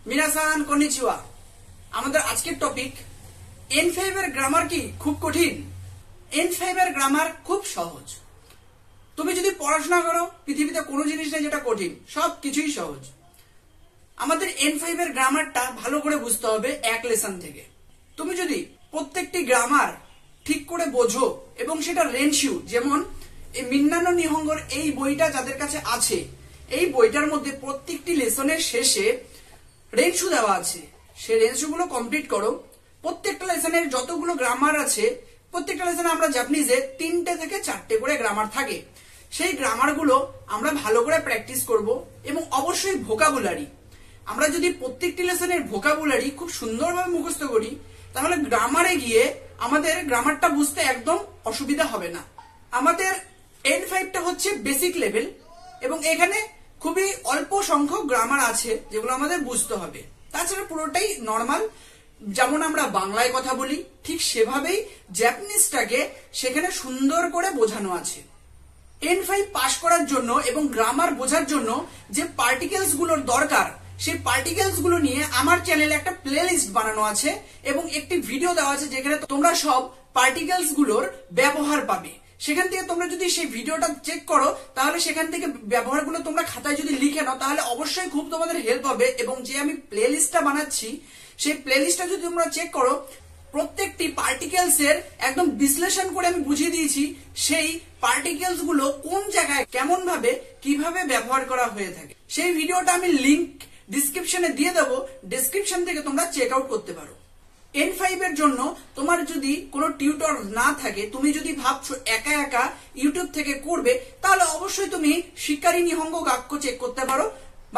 মিনাসান কনিচিওয়া। আমাদের আজকের topic N5 এর গ্রামার কি খুব কঠিন? N5 এর গ্রামার খুব সহজ। তুমি যদি পড়াশোনা করো, পৃথিবীতে কোনো জিনিস নেই যেটা কঠিন, সবকিছুই সহজ। আমাদের N5 এর গ্রামারটা ভালো করে বুঝতে হবে এক লেসন থেকে। তুমি যদি প্রত্যেকটি গ্রামার ঠিক করে বোঝো এবং সেটা রেনশিউ, যেমন এই মিন্নানো নিহঙ্গর এই বইটা যাদের কাছে আছে, এই বইটার মধ্যে প্রত্যেকটি লেসনের শেষে রেনশু দেওয়া আছে, সেই রেনশু গুলো কমপ্লিট করো। প্রত্যেকটা লেসনের যতগুলো গ্রামার আছে, প্রত্যেকটা লেসনে আমরা জাপানিজে 3টে থেকে 4টে করে গ্রামার থাকে। সেই গ্রামার গুলো আমরা ভালো করে প্র্যাকটিস করব এবং অবশ্যই ভোকাবুলারি। আমরা যদি প্রত্যেকটি লেসনের ভোকাবুলারি খুব সুন্দরভাবে মুখস্থ করি, তাহলে গ্রামারে গিয়ে আমাদের গ্রামারটা বুঝতে একদম অসুবিধা হবে না। আমাদের N5টা হচ্ছে বেসিক লেভেল এবং এখানে খুবই অল্প সংখ্যক গ্রামার আছে যেগুলো আমাদের বুঝতে হবে। তাছাড়া পুরোটাই নর্মাল। যেমন আমরা বাংলায় কথা বলি, ঠিক সেভাবেই জাপানিজটাকে সেখানে সুন্দর করে বোঝানো আছে। N5 পাস করার জন্য এবং গ্রামার বোঝার জন্য যে পার্টিকেলস গুলোর দরকার, সেই পার্টিকেলস গুলো নিয়ে আমার চ্যানেলে একটা প্লে লিস্ট বানানো আছে এবং একটি ভিডিও দেওয়া আছে যেখানে তোমরা সব পার্টিকেলস গুলোর ব্যবহার পাবে। সেখান থেকে তোমরা যদি সেই ভিডিওটা চেক করো, তাহলে সেখান থেকে ব্যবহারগুলো তোমরা খাতায় যদি লিখে নাও, তাহলে অবশ্যই খুব তোমাদের হেল্প হবে। এবং যে আমি প্লে লিস্টটা বানাচ্ছি, সেই প্লে লিস্টটা যদি তোমরা চেক করো, প্রত্যেকটি পার্টিকেলস এর একদম বিশ্লেষণ করে আমি বুঝিয়ে দিয়েছি সেই পার্টিকেলস গুলো কোন জায়গায় কেমন ভাবে কিভাবে ব্যবহার করা হয়ে থাকে। সেই ভিডিওটা আমি লিংক ডিসক্রিপশনে দিয়ে দেবো, ডিসক্রিপশন থেকে তোমরা চেক আউট করতে পারো। N5 এর জন্য তোমার যদি কোনো টিউটর না থাকে, তুমি যদি ভাবছো একা একা ইউটিউব থেকে করবে, তাহলে অবশ্যই তুমি শিকারি নিহঙ্গ গাক্য চেক করতে পারো।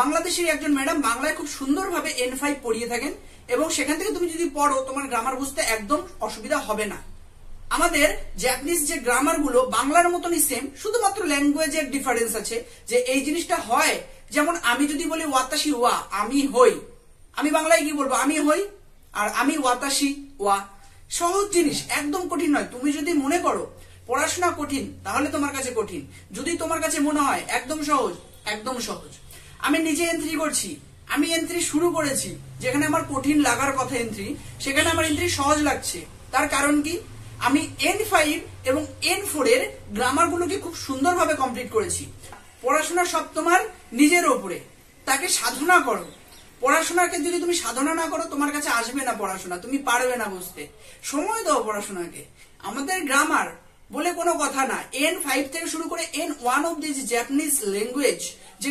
বাংলাদেশের একজন ম্যাডাম বাংলায় খুব সুন্দরভাবে N5 পড়িয়ে থাকেন এবং সেখান থেকে তুমি যদি পড়ো, তোমার গ্রামার বুঝতে একদম অসুবিধা হবে না। আমাদের জাপানিজ যে গ্রামার গুলো বাংলার মতনই সেম, শুধুমাত্র ল্যাঙ্গুয়েজের ডিফারেন্স আছে। যে এই জিনিসটা হয়, যেমন আমি যদি বলি ওয়াতাশি ওয়া, আমি হই, আমি বাংলায় কি বলবো? আমি হই। আর আমি ওয়াতাশি ওয়া। সহজ জিনিস, একদম কঠিন নয়। তুমি যদি মনে করো পড়াশোনা কঠিন, তাহলে তোমার কাছে কঠিন। যদি তোমার কাছে মনে হয় একদম সহজ, একদম সহজ। আমি নিজে N3 করছি, আমি N3 শুরু করেছি, যেখানে আমার কঠিন লাগার কথা N3, সেখানে আমার N3 সহজ লাগছে। তার কারণ কি? আমি N5 এবং N4 এর গ্রামার গুলোকে খুব সুন্দরভাবে কমপ্লিট করেছি। পড়াশোনা সব তোমার নিজের ওপরে, তাকে সাধনা করো। পড়াশোনাকে যদি তুমি সাধনা না করো, তোমার কাছে আসবে না পড়াশোনা, তুমি পারবে না বুঝতে। সময় দাও পড়াশোনাকে। আমাদের গ্রামার বলে কোনো কথা না। N5 থেকে শুরু করে N1 অব্দি যে জাপানিজ ল্যাঙ্গুয়েজ যে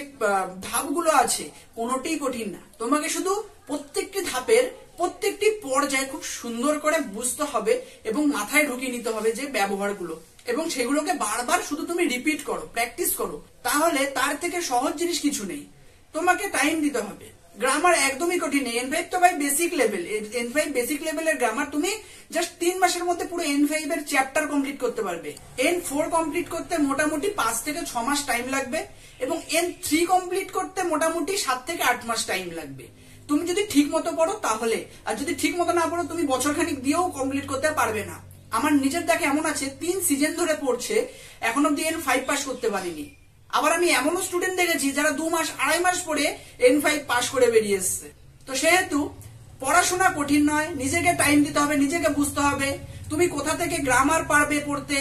ধাপগুলো আছে, কোনোটাই কঠিন না। তোমাকে শুধু প্রত্যেকটি ধাপের প্রত্যেকটি পর্যায়ে খুব সুন্দর করে বুঝতে হবে এবং মাথায় ঢুকিয়ে নিতে হবে যে ব্যবহারগুলো, এবং সেগুলোকে বারবার শুধু তুমি রিপিট করো, প্র্যাকটিস করো। তাহলে তার থেকে সহজ জিনিস কিছু নেই। তোমাকে টাইম দিতে হবে। গ্রামার একদমই কঠিন নেই। N5 তো ভাই বেসিক লেভেল। N5 বেসিক লেভেলের গ্রামার তুমি জাস্ট 3 মাসের মধ্যে পুরো N5 এর চ্যাপ্টার কমপ্লিট করতে পারবে। N4 কমপ্লিট করতে মোটামুটি 5 থেকে 6 মাস টাইম লাগবে এবং N3 কমপ্লিট করতে মোটামুটি 7 থেকে 8 মাস টাইম লাগবে, তুমি যদি ঠিক মতো পড়ো তাহলে। আর যদি ঠিক মতো না পড়ো, তুমি বছরখানিক দিয়েও কমপ্লিট করতে পারবে না। আমার নিজের দেখে এমন আছে 3 সিজন ধরে পড়ছে, এখন অব্দি N5 পাস করতে পারিনি। আবার আমি এমনও স্টুডেন্ট দেখেছি যারা 2 মাস 2.5 মাস পরে N5 পাস করে বেরিয়ে এসছে। তো সেহেতু পড়াশোনা কঠিন নয়, নিজেকে টাইম দিতে হবে, নিজেকে বুঝতে হবে তুমি কোথা থেকে গ্রামার পারবে পড়তে,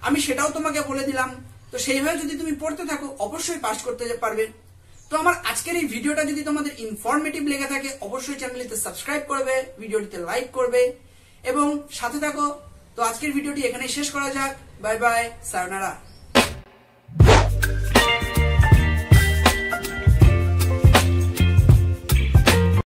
আমি সেটাও তোমাকে বলে দিলাম। তো সেইভাবে যদি তুমি পড়তে থাকো, অবশ্যই পাস করতে পারবে। তো আমার আজকের এই ভিডিওটা যদি তোমাদের ইনফরমেটিভ লেগে থাকে, অবশ্যই চ্যানেলটিতে সাবস্ক্রাইব করবে, ভিডিওটিতে লাইক করবে এবং সাথে থাকো। তো আজকের ভিডিওটি এখানেই শেষ করা যাক। Bye bye, সায়োনারা।